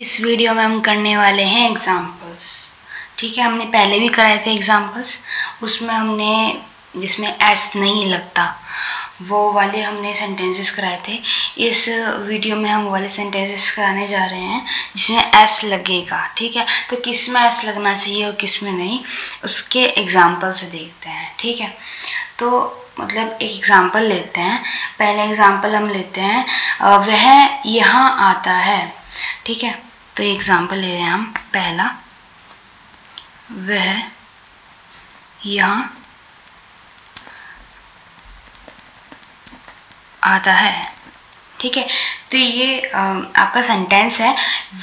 इस वीडियो में हम करने वाले हैं एग्जाम्पल्स। ठीक है, हमने पहले भी कराए थे एग्जाम्पल्स, उसमें हमने जिसमें एस नहीं लगता वो वाले हमने सेंटेंसेस कराए थे। इस वीडियो में हम वाले सेंटेंसेस कराने जा रहे हैं जिसमें एस लगेगा। ठीक है, तो किस में एस लगना चाहिए और किस में नहीं, उसके एग्जाम्पल से देखते हैं। ठीक है, तो मतलब एक एग्जाम्पल लेते हैं। पहले एग्जाम्पल हम लेते हैं वह यहाँ आता है। ठीक है, तो एग्जाम्पल ले रहे हैं हम। पहला, वह यहाँ आता है। ठीक है, तो ये आपका सेंटेंस है,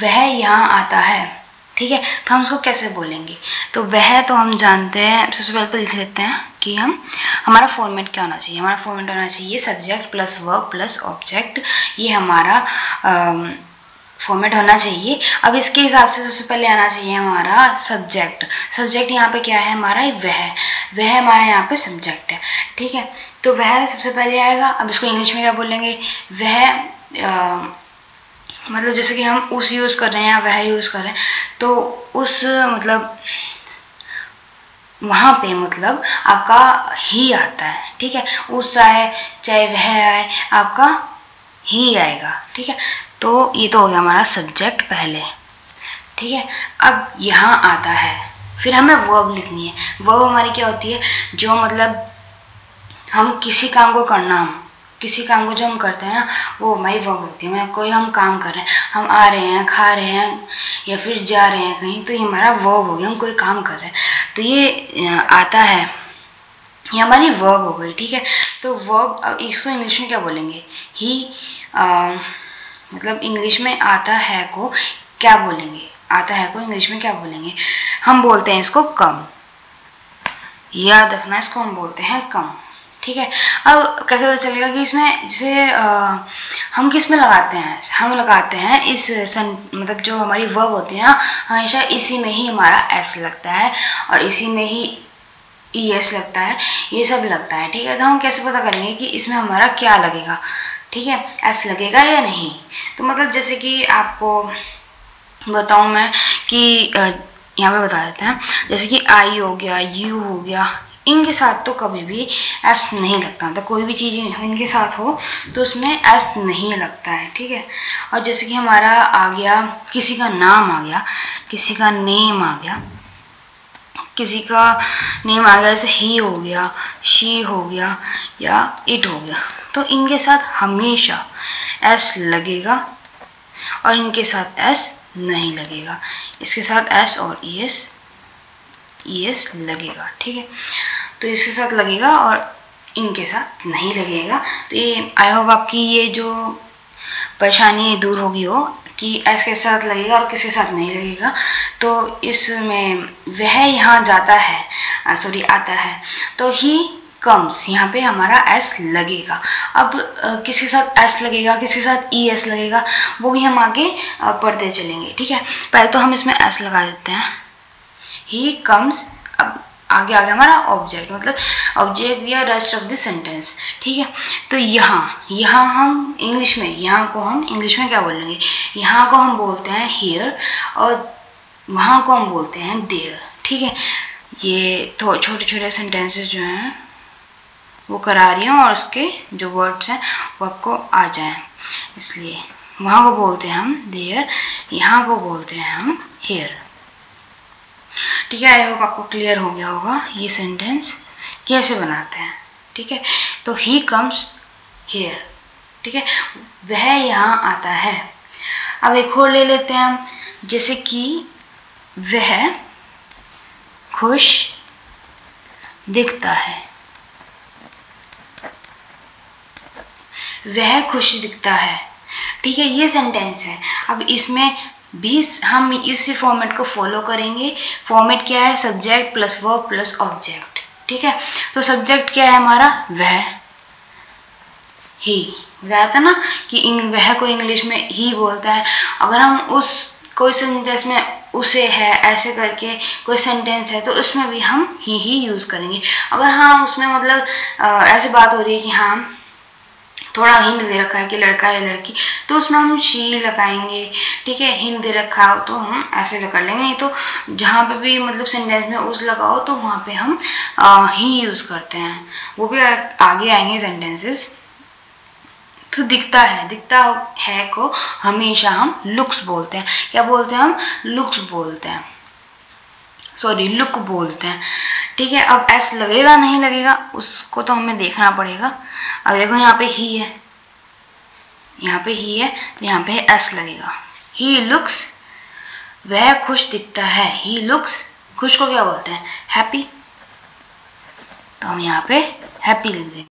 वह यहाँ आता है। ठीक है, तो हम उसको कैसे बोलेंगे? तो वह तो हम जानते हैं, सबसे पहले तो लिख लेते हैं कि हमारा फॉर्मेट क्या होना चाहिए। हमारा फॉर्मेट होना चाहिए subject plus verb plus object, ये हमारा फॉर्मेट होना चाहिए। अब इसके हिसाब से सबसे पहले आना चाहिए हमारा सब्जेक्ट। सब्जेक्ट यहाँ पे क्या है हमारा? वह हमारा यहाँ पे सब्जेक्ट है। ठीक है, तो वह सबसे पहले आएगा। अब इसको इंग्लिश में क्या बोलेंगे? वह मतलब जैसे कि हम उस यूज़ कर रहे हैं या वह यूज़ कर रहे हैं, तो उस मतलब वहाँ पे मतलब आपका ही आता है। ठीक है, उस आए चाहे वह आए, आपका ही आएगा। ठीक है, तो ये तो हो गया हमारा सब्जेक्ट पहले। ठीक है, अब यहाँ आता है, फिर हमें वर्ब लिखनी है। वर्ब हमारी क्या होती है? जो मतलब हम किसी काम को करना, किसी काम को जो हम करते हैं ना, वो हमारी वर्ब होती है। कोई हम काम कर रहे हैं, हम आ रहे हैं, खा रहे हैं या फिर जा रहे हैं कहीं, तो ये हमारा वर्ब हो गया। हम कोई काम कर रहे हैं तो ये आता है, ये हमारी वर्ब हो गई। ठीक है, तो वर्ब, अब इसको इंग्लिश में क्या बोलेंगे? ही मतलब इंग्लिश में आता है को क्या बोलेंगे? आता है को इंग्लिश में क्या बोलेंगे? हम बोलते हैं इसको कम। याद रखना, इसको हम बोलते हैं कम। ठीक है, अब कैसे पता चलेगा कि इसमें जैसे हम किस में लगाते हैं? हम लगाते हैं इस मतलब जो हमारी वर्ब होती है ना, हमेशा इसी में ही हमारा एस लगता है और इसी में ही ई एस लगता है, ये सब लगता है। ठीक है, तो हम कैसे पता करेंगे कि इसमें हमारा क्या लगेगा? ठीक है, एस लगेगा या नहीं? तो मतलब जैसे कि आपको बताऊं मैं कि यहाँ पे बता देते हैं, जैसे कि आई हो गया, यू हो गया, इनके साथ तो कभी भी एस नहीं लगता। तो कोई भी चीज़ इनके साथ हो तो उसमें एस नहीं लगता है। ठीक है, और जैसे कि हमारा आ गया, किसी का नाम आ गया, किसी का नेम आ गया, किसी का नेम आ गया, जैसे ही हो गया, शी हो गया या इट हो गया, तो इनके साथ हमेशा एस लगेगा और इनके साथ एस नहीं लगेगा। इसके साथ एस और ई एस लगेगा। ठीक है, तो इसके साथ लगेगा और इनके साथ नहीं लगेगा। तो ये आई होप आपकी ये जो परेशानी दूर होगी हो कि एस के साथ लगेगा और किसके साथ नहीं लगेगा। तो इसमें वह यहाँ जाता है, सॉरी आता है, तो ही कम्स, यहाँ पे हमारा एस लगेगा। अब किसके साथ एस लगेगा, किसके साथ ई एस लगेगा, वो भी हम आगे पढ़ते चलेंगे। ठीक है, पहले तो हम इसमें एस लगा देते हैं, ही कम्स। अब आगे आ गया हमारा ऑब्जेक्ट, मतलब ऑब्जेक्ट या रेस्ट ऑफ द सेंटेंस। ठीक है, तो यहाँ हम इंग्लिश में, यहाँ को हम इंग्लिश में क्या बोलेंगे? यहाँ को हम बोलते हैं हियर और वहाँ को हम बोलते हैं देयर। ठीक है, ये तो छोटे छोटे सेंटेंसेस जो हैं वो करा रही हूँ और उसके जो वर्ड्स हैं वो आपको आ जाएं, इसलिए वहाँ को बोलते हैं हम देयर, यहाँ को बोलते हैं हम हियर। ठीक है, आई होप आपको क्लियर हो गया होगा ये सेंटेंस कैसे बनाते हैं। ठीक है, तो ही कम्स हियर। ठीक है, वह यहाँ आता है। अब एक और ले लेते हैं हम, जैसे कि वह खुश दिखता है। वह खुश दिखता है। ठीक है, ये सेंटेंस है। अब इसमें भी हम इसी फॉर्मेट को फॉलो करेंगे। फॉर्मेट क्या है? Subject plus verb plus object. ठीक है, तो सब्जेक्ट क्या है हमारा? वह, ही। बताया था ना कि वह को इंग्लिश में ही बोलता है। अगर हम उस कोई सेंटेंस में उसे है ऐसे करके कोई सेंटेंस है तो उसमें भी हम ही यूज़ करेंगे। अगर हाँ उसमें मतलब ऐसे बात हो रही है कि हाँ थोड़ा हिंट दे रखा है कि लड़का है लड़की, तो उसमें हम शी लगाएंगे, ठीक है। हिंट दे रखा हो तो हम ऐसे कर लेंगे, नहीं तो जहाँ पे भी मतलब सेंटेंस में उस लगाओ तो वहाँ पे हम ही यूज़ करते हैं, वो भी आगे आएंगे सेंटेंसेस। तो दिखता है को हमेशा हम लुक्स बोलते हैं। क्या बोलते हैं हम? लुक्स बोलते हैं, सॉरी लुक बोलते हैं, ठीक है। अब एस लगेगा नहीं लगेगा उसको तो हमें देखना पड़ेगा। अब देखो यहाँ पे ही है, यहाँ पे ही है, यहाँ पे एस लगेगा। ही लुक्स, वह खुश दिखता है। ही लुक्स, खुश को क्या बोलते हैं? हैप्पी। तो हम यहाँ पे हैप्पी लिख देंगे।